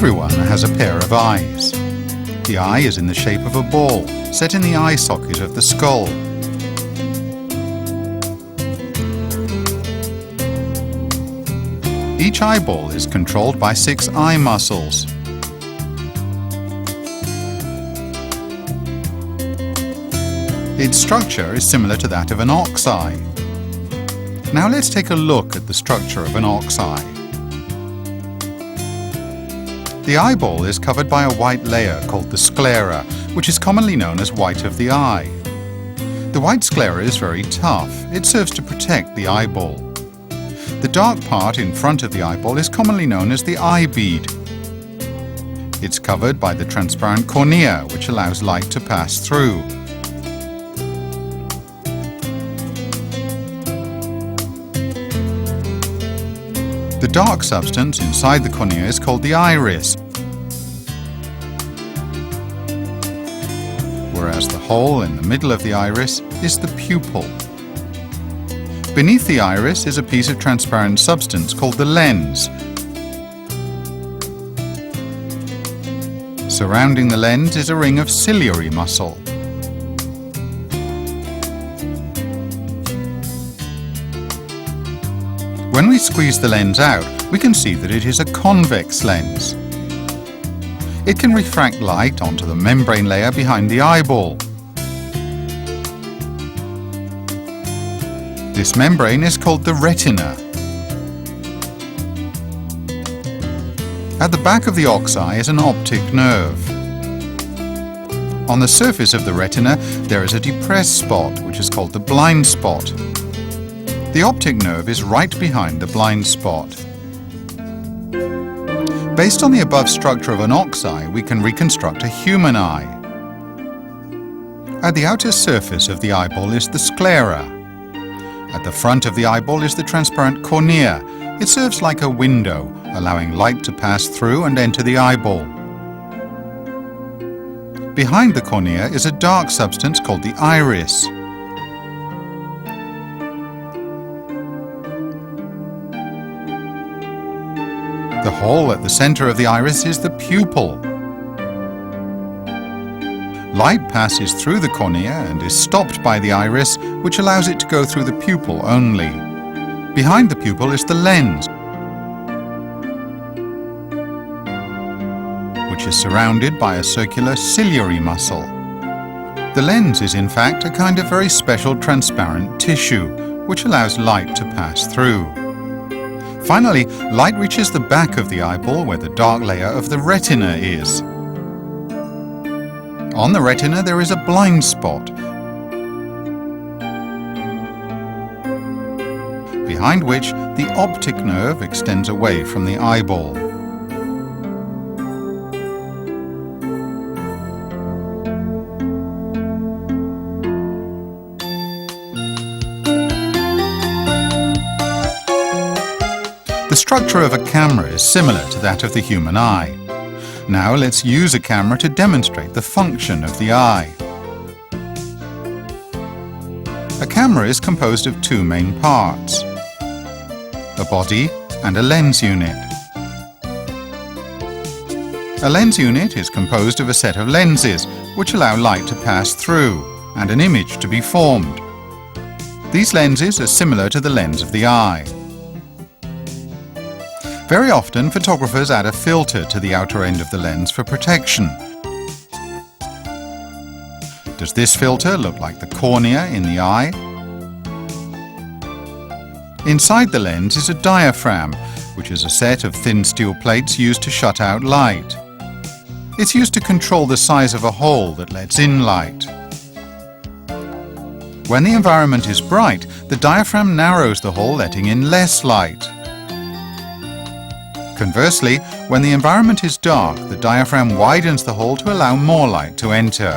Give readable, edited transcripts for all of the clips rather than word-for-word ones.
Everyone has a pair of eyes. The eye is in the shape of a ball, set in the eye socket of the skull. Each eyeball is controlled by 6 eye muscles. Its structure is similar to that of an ox eye. Now let's take a look at the structure of an ox eye. The eyeball is covered by a white layer called the sclera, which is commonly known as white of the eye. The white sclera is very tough. It serves to protect the eyeball. The dark part in front of the eyeball is commonly known as the eye bead. It's covered by the transparent cornea, which allows light to pass through. The dark substance inside the cornea is called the iris, whereas the hole in the middle of the iris is the pupil. Beneath the iris is a piece of transparent substance called the lens. Surrounding the lens is a ring of ciliary muscle. When we squeeze the lens out, we can see that it is a convex lens. It can refract light onto the membrane layer behind the eyeball. This membrane is called the retina. At the back of the ox eye is an optic nerve. On the surface of the retina, there is a depressed spot, which is called the blind spot. The optic nerve is right behind the blind spot. Based on the above structure of an ox eye, we can reconstruct a human eye. At the outer surface of the eyeball is the sclera. At the front of the eyeball is the transparent cornea. It serves like a window, allowing light to pass through and enter the eyeball. Behind the cornea is a dark substance called the iris. The hole at the center of the iris is the pupil. Light passes through the cornea and is stopped by the iris, which allows it to go through the pupil only. Behind the pupil is the lens, which is surrounded by a circular ciliary muscle. The lens is in fact a kind of very special transparent tissue, which allows light to pass through. Finally, light reaches the back of the eyeball where the dark layer of the retina is. On the retina there is a blind spot, behind which the optic nerve extends away from the eyeball. The structure of a camera is similar to that of the human eye. Now let's use a camera to demonstrate the function of the eye. A camera is composed of 2 main parts, a body and a lens unit. A lens unit is composed of a set of lenses which allow light to pass through and an image to be formed. These lenses are similar to the lens of the eye. Very often, photographers add a filter to the outer end of the lens for protection. Does this filter look like the cornea in the eye? Inside the lens is a diaphragm, which is a set of thin steel plates used to shut out light. It's used to control the size of a hole that lets in light. When the environment is bright, the diaphragm narrows the hole, letting in less light. Conversely, when the environment is dark, the diaphragm widens the hole to allow more light to enter.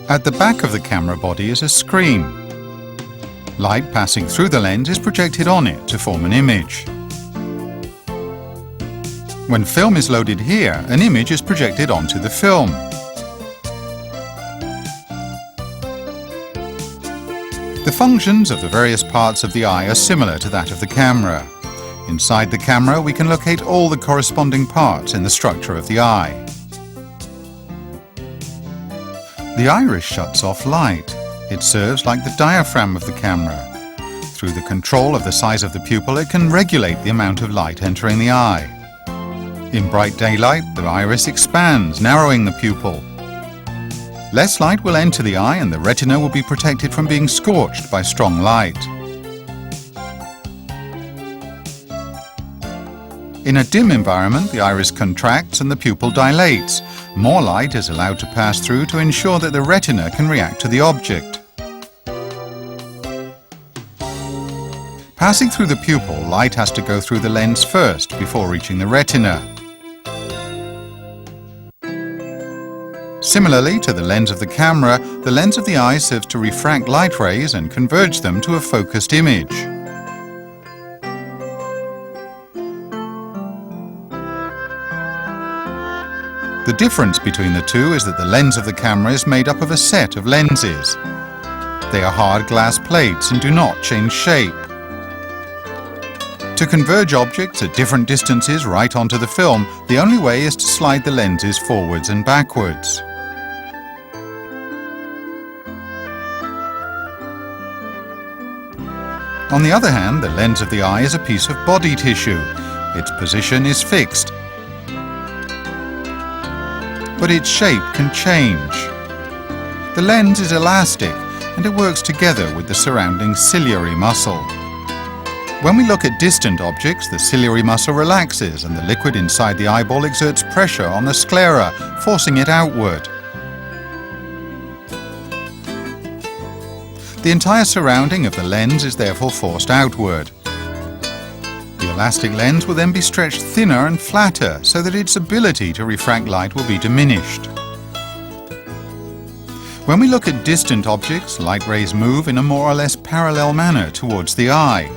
At the back of the camera body is a screen. Light passing through the lens is projected on it to form an image. When film is loaded here, an image is projected onto the film. The functions of the various parts of the eye are similar to that of the camera. Inside the camera, we can locate all the corresponding parts in the structure of the eye. The iris shuts off light. It serves like the diaphragm of the camera. Through the control of the size of the pupil, it can regulate the amount of light entering the eye. In bright daylight, the iris expands, narrowing the pupil. Less light will enter the eye and the retina will be protected from being scorched by strong light. In a dim environment, the iris contracts and the pupil dilates. More light is allowed to pass through to ensure that the retina can react to the object. Passing through the pupil, light has to go through the lens first before reaching the retina. Similarly to the lens of the camera, the lens of the eye serves to refract light rays and converge them to a focused image. The difference between the two is that the lens of the camera is made up of a set of lenses. They are hard glass plates and do not change shape. To converge objects at different distances right onto the film, the only way is to slide the lenses forwards and backwards. On the other hand, the lens of the eye is a piece of body tissue. Its position is fixed, but its shape can change. The lens is elastic and it works together with the surrounding ciliary muscle. When we look at distant objects, the ciliary muscle relaxes and the liquid inside the eyeball exerts pressure on the sclera, forcing it outward. The entire surrounding of the lens is therefore forced outward. The elastic lens will then be stretched thinner and flatter so that its ability to refract light will be diminished. When we look at distant objects, light rays move in a more or less parallel manner towards the eye.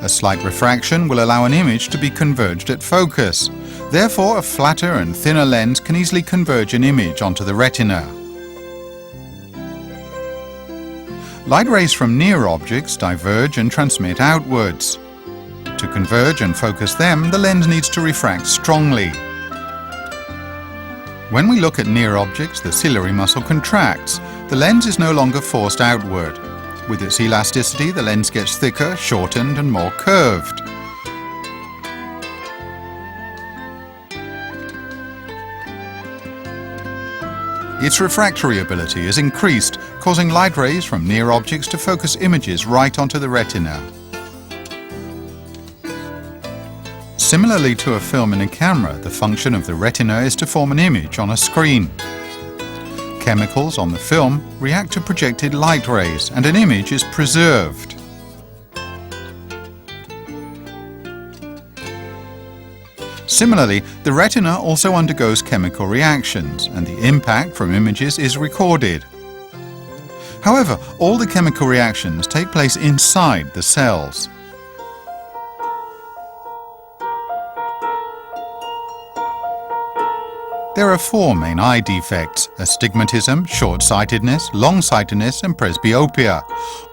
A slight refraction will allow an image to be converged at focus. Therefore, a flatter and thinner lens can easily converge an image onto the retina. Light rays from near objects diverge and transmit outwards. To converge and focus them, the lens needs to refract strongly. When we look at near objects, the ciliary muscle contracts. The lens is no longer forced outward. With its elasticity, the lens gets thicker, shortened, and more curved. Its refractory ability is increased, causing light rays from near objects to focus images right onto the retina. Similarly to a film in a camera, the function of the retina is to form an image on a screen. Chemicals on the film react to projected light rays and an image is preserved. Similarly, the retina also undergoes chemical reactions and the impact from images is recorded. However, all the chemical reactions take place inside the cells. There are four main eye defects: astigmatism, short-sightedness, long-sightedness and presbyopia.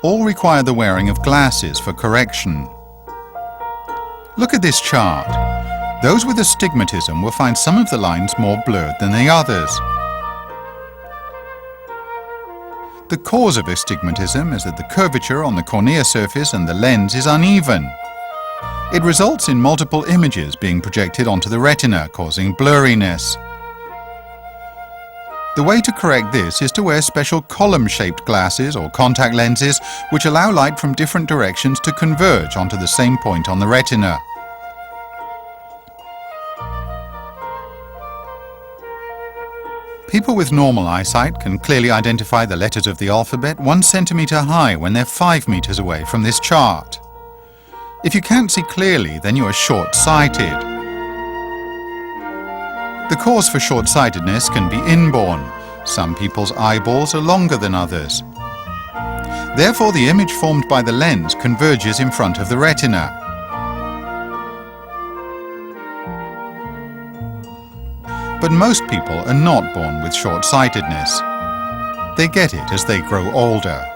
All require the wearing of glasses for correction. Look at this chart. Those with astigmatism will find some of the lines more blurred than the others. The cause of astigmatism is that the curvature on the cornea surface and the lens is uneven. It results in multiple images being projected onto the retina, causing blurriness. The way to correct this is to wear special column-shaped glasses or contact lenses which allow light from different directions to converge onto the same point on the retina. People with normal eyesight can clearly identify the letters of the alphabet 1 centimeter high when they're 5 meters away from this chart. If you can't see clearly, then you are short-sighted. The cause for short-sightedness can be inborn. Some people's eyeballs are longer than others. Therefore, the image formed by the lens converges in front of the retina. But most people are not born with short-sightedness. They get it as they grow older.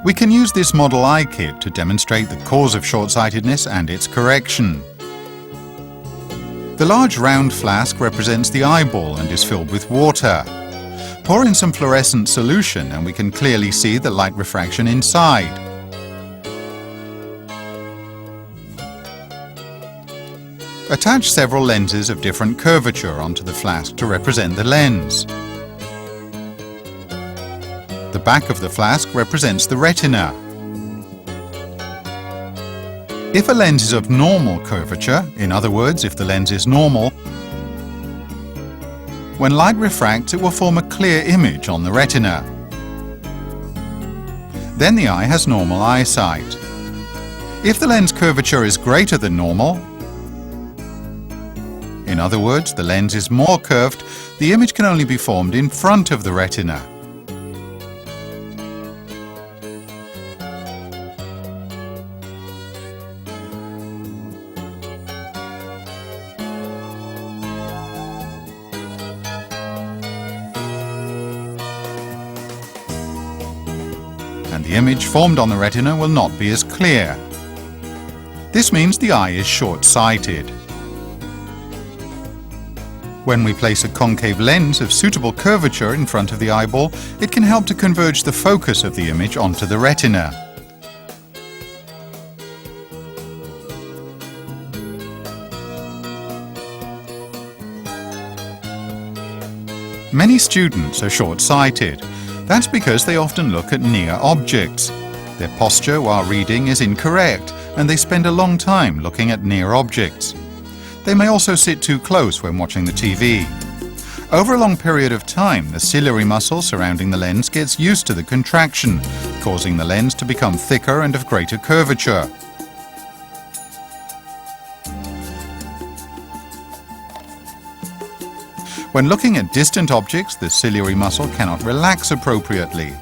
We can use this model eye kit to demonstrate the cause of short-sightedness and its correction. The large round flask represents the eyeball and is filled with water. Pour in some fluorescent solution and we can clearly see the light refraction inside. Attach several lenses of different curvature onto the flask to represent the lens. The back of the flask represents the retina. If a lens is of normal curvature, in other words, if the lens is normal, when light refracts, it will form a clear image on the retina. Then the eye has normal eyesight. If the lens curvature is greater than normal, in other words, the lens is more curved, the image can only be formed in front of the retina. And the image formed on the retina will not be as clear. This means the eye is short-sighted. When we place a concave lens of suitable curvature in front of the eyeball, it can help to converge the focus of the image onto the retina. Many students are short-sighted. That's because they often look at near objects. Their posture while reading is incorrect, and they spend a long time looking at near objects. They may also sit too close when watching the TV. Over a long period of time, the ciliary muscle surrounding the lens gets used to the contraction, causing the lens to become thicker and of greater curvature. When looking at distant objects, the ciliary muscle cannot relax appropriately.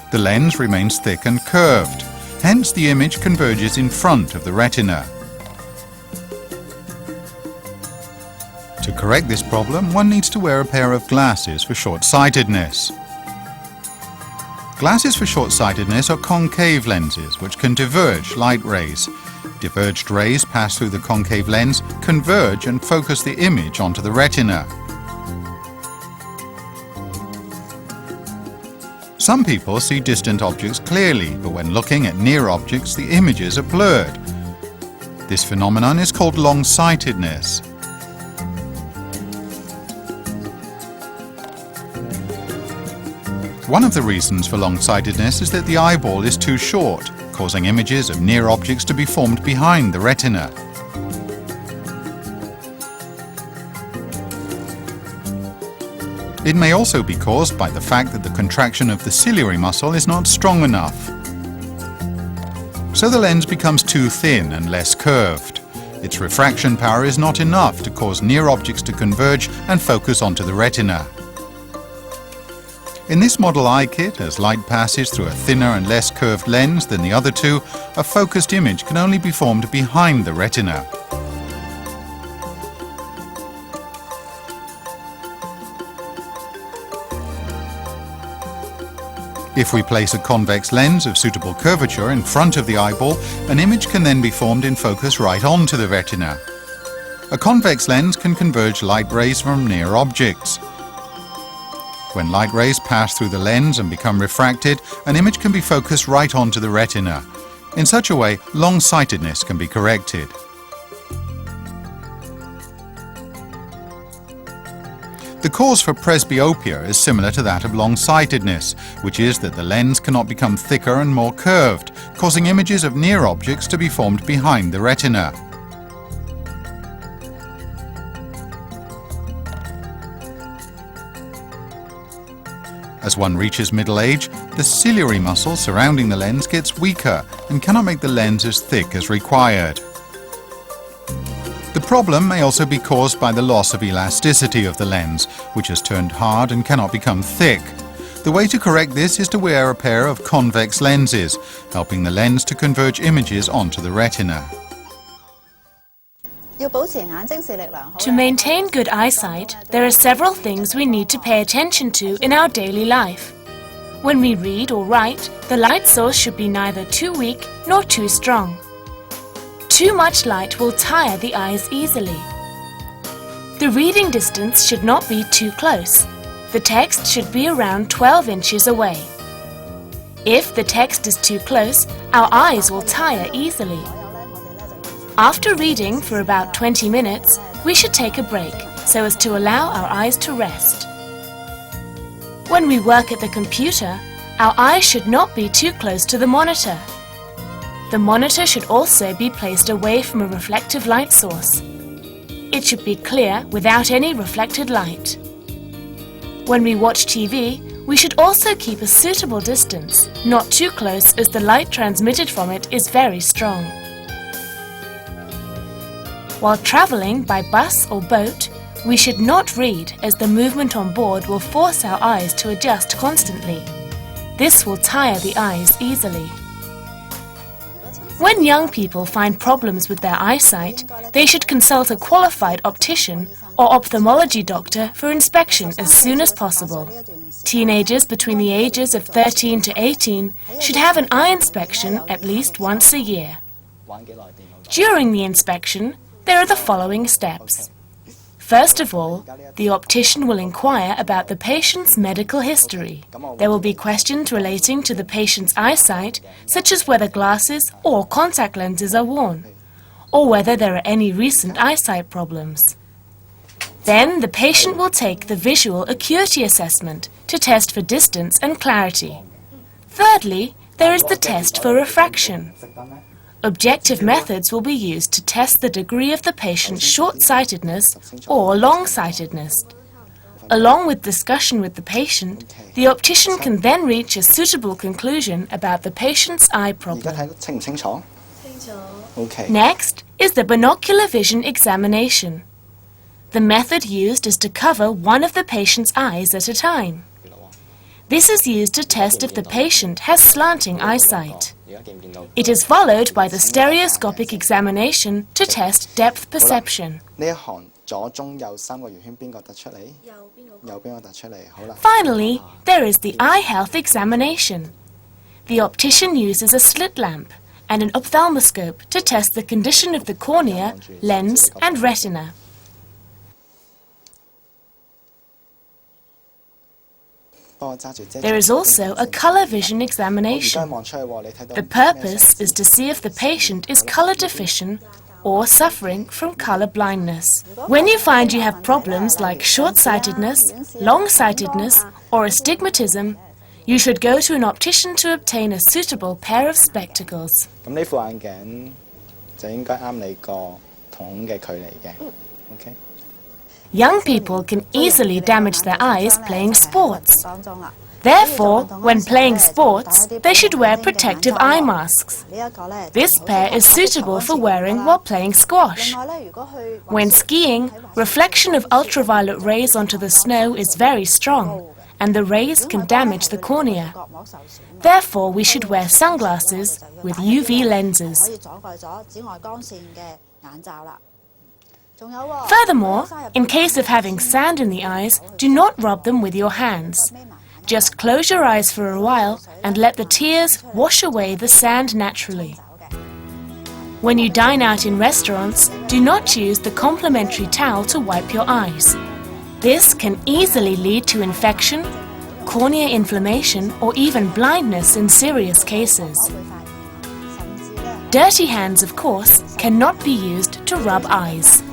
The lens remains thick and curved, hence the image converges in front of the retina. To correct this problem, one needs to wear a pair of glasses for short-sightedness. Glasses for short-sightedness are concave lenses which can diverge light rays. Diverged rays pass through the concave lens, converge and focus the image onto the retina. Some people see distant objects clearly, but when looking at near objects, the images are blurred. This phenomenon is called long-sightedness. One of the reasons for long-sightedness is that the eyeball is too short, causing images of near objects to be formed behind the retina. It may also be caused by the fact that the contraction of the ciliary muscle is not strong enough. So the lens becomes too thin and less curved. Its refraction power is not enough to cause near objects to converge and focus onto the retina. In this model eye kit, as light passes through a thinner and less curved lens than the other two, a focused image can only be formed behind the retina. If we place a convex lens of suitable curvature in front of the eyeball, an image can then be formed in focus right onto the retina. A convex lens can converge light rays from near objects. When light rays pass through the lens and become refracted, an image can be focused right onto the retina. In such a way, long-sightedness can be corrected. The cause for presbyopia is similar to that of long-sightedness, which is that the lens cannot become thicker and more curved, causing images of near objects to be formed behind the retina. As one reaches middle age, the ciliary muscle surrounding the lens gets weaker and cannot make the lens as thick as required. The problem may also be caused by the loss of elasticity of the lens, which has turned hard and cannot become thick. The way to correct this is to wear a pair of convex lenses, helping the lens to converge images onto the retina. To maintain good eyesight, there are several things we need to pay attention to in our daily life. When we read or write, the light source should be neither too weak nor too strong. Too much light will tire the eyes easily. The reading distance should not be too close. The text should be around 12 inches away. If the text is too close, our eyes will tire easily. After reading for about 20 minutes, we should take a break so as to allow our eyes to rest. When we work at the computer, our eyes should not be too close to the monitor. The monitor should also be placed away from a reflective light source. It should be clear without any reflected light. When we watch TV, we should also keep a suitable distance, not too close as the light transmitted from it is very strong. While travelling by bus or boat, we should not read as the movement on board will force our eyes to adjust constantly. This will tire the eyes easily. When young people find problems with their eyesight, they should consult a qualified optician or ophthalmology doctor for inspection as soon as possible. Teenagers between the ages of 13 to 18 should have an eye inspection at least once a year. During the inspection, there are the following steps. First of all, the optician will inquire about the patient's medical history. There will be questions relating to the patient's eyesight, such as whether glasses or contact lenses are worn, or whether there are any recent eyesight problems. Then the patient will take the visual acuity assessment to test for distance and clarity. Thirdly, there is the test for refraction. Objective methods will be used to test the degree of the patient's short-sightedness or long-sightedness. Along with discussion with the patient, the optician can then reach a suitable conclusion about the patient's eye problem. Next is the binocular vision examination. The method used is to cover one of the patient's eyes at a time. This is used to test if the patient has slanting eyesight. It is followed by the stereoscopic examination to test depth perception. Finally, there is the eye health examination. The optician uses a slit lamp and an ophthalmoscope to test the condition of the cornea, lens and retina. There is also a color vision examination. The purpose is to see if the patient is color deficient or suffering from color blindness. When you find you have problems like short-sightedness, long-sightedness or astigmatism, you should go to an optician to obtain a suitable pair of spectacles. Young people can easily damage their eyes playing sports. Therefore, when playing sports, they should wear protective eye masks. This pair is suitable for wearing while playing squash. When skiing, reflection of ultraviolet rays onto the snow is very strong, and the rays can damage the cornea. Therefore, we should wear sunglasses with UV lenses. Furthermore, in case of having sand in the eyes, do not rub them with your hands. Just close your eyes for a while and let the tears wash away the sand naturally. When you dine out in restaurants, do not use the complimentary towel to wipe your eyes. This can easily lead to infection, cornea inflammation, or even blindness in serious cases. Dirty hands, of course, cannot be used to rub eyes.